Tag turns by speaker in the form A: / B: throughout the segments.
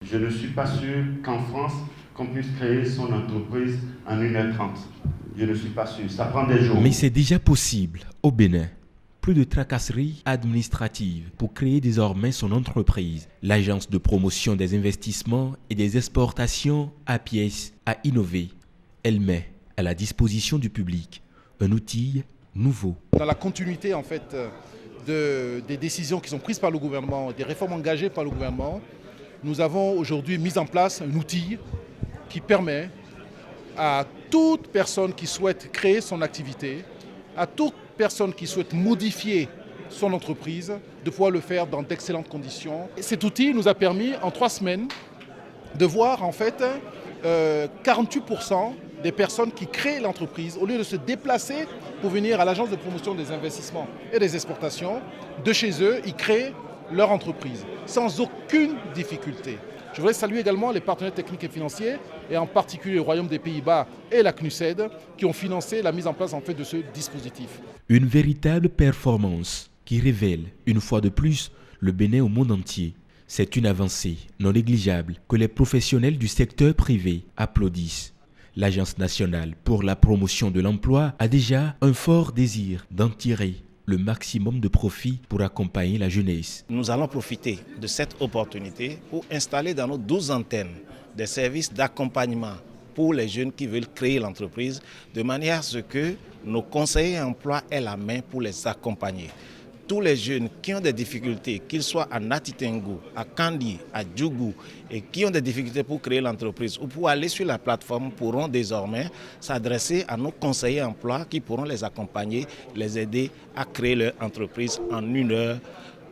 A: Je ne suis pas sûr qu'en France, qu'on puisse créer son entreprise en 1h30. Je ne suis pas sûr, ça prend des jours.
B: Mais c'est déjà possible au Bénin. Plus de tracasseries administratives pour créer désormais son entreprise. L'Agence de promotion des investissements et des exportations APIES a innové. Elle met à la disposition du public un outil nouveau.
C: Dans la continuité en fait des décisions qui sont prises par le gouvernement, des réformes engagées par le gouvernement, nous avons aujourd'hui mis en place un outil qui permet à toute personne qui souhaite créer son activité, à toute personne qui souhaite modifier son entreprise, de pouvoir le faire dans d'excellentes conditions. Et cet outil nous a permis en 3 semaines de voir en fait 48% des personnes qui créent l'entreprise, au lieu de se déplacer pour venir à l'agence de promotion des investissements et des exportations, de chez eux, ils créent leur entreprise sans aucune difficulté. Je voudrais saluer également les partenaires techniques et financiers, et en particulier le Royaume des Pays-Bas et la CNUSED, qui ont financé la mise en place en fait de ce dispositif.
B: Une véritable performance qui révèle une fois de plus le Bénin au monde entier. C'est une avancée non négligeable que les professionnels du secteur privé applaudissent. L'Agence nationale pour la promotion de l'emploi a déjà un fort désir d'en tirer le maximum de profit pour accompagner la jeunesse.
D: Nous allons profiter de cette opportunité pour installer dans nos 12 antennes des services d'accompagnement pour les jeunes qui veulent créer l'entreprise, de manière à ce que nos conseillers emploi aient la main pour les accompagner. Tous les jeunes qui ont des difficultés, qu'ils soient à Natitengu, à Kandi, à Djougou, et qui ont des difficultés pour créer l'entreprise ou pour aller sur la plateforme, pourront désormais s'adresser à nos conseillers emploi qui pourront les accompagner, les aider à créer leur entreprise en 1 heure,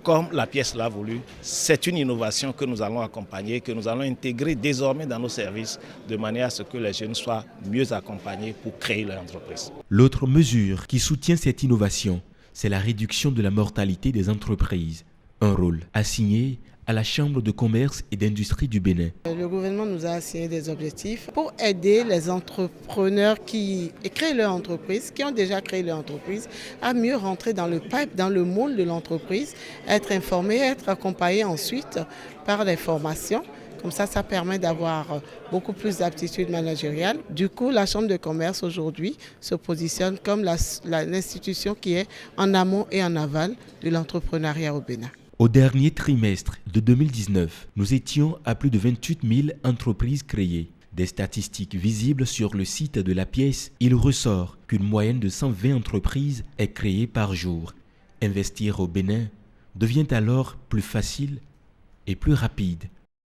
D: comme la pièce l'a voulu. C'est une innovation que nous allons accompagner, que nous allons intégrer désormais dans nos services, de manière à ce que les jeunes soient mieux accompagnés pour créer leur entreprise.
B: L'autre mesure qui soutient cette innovation, c'est la réduction de la mortalité des entreprises, un rôle assigné à la Chambre de commerce et d'industrie du Bénin.
E: Le gouvernement nous a assigné des objectifs pour aider les entrepreneurs qui créent leur entreprise, qui ont déjà créé leur entreprise, à mieux rentrer dans le pipe, dans le monde de l'entreprise, être informés, être accompagnés ensuite par des formations. Comme ça permet d'avoir beaucoup plus d'aptitudes managériales. Du coup, la Chambre de commerce aujourd'hui se positionne comme l'institution qui est en amont et en aval de l'entrepreneuriat au Bénin.
B: Au dernier trimestre de 2019, nous étions à plus de 28 000 entreprises créées. Des statistiques visibles sur le site de la pièce, il ressort qu'une moyenne de 120 entreprises est créée par jour. Investir au Bénin devient alors plus facile et plus rapide.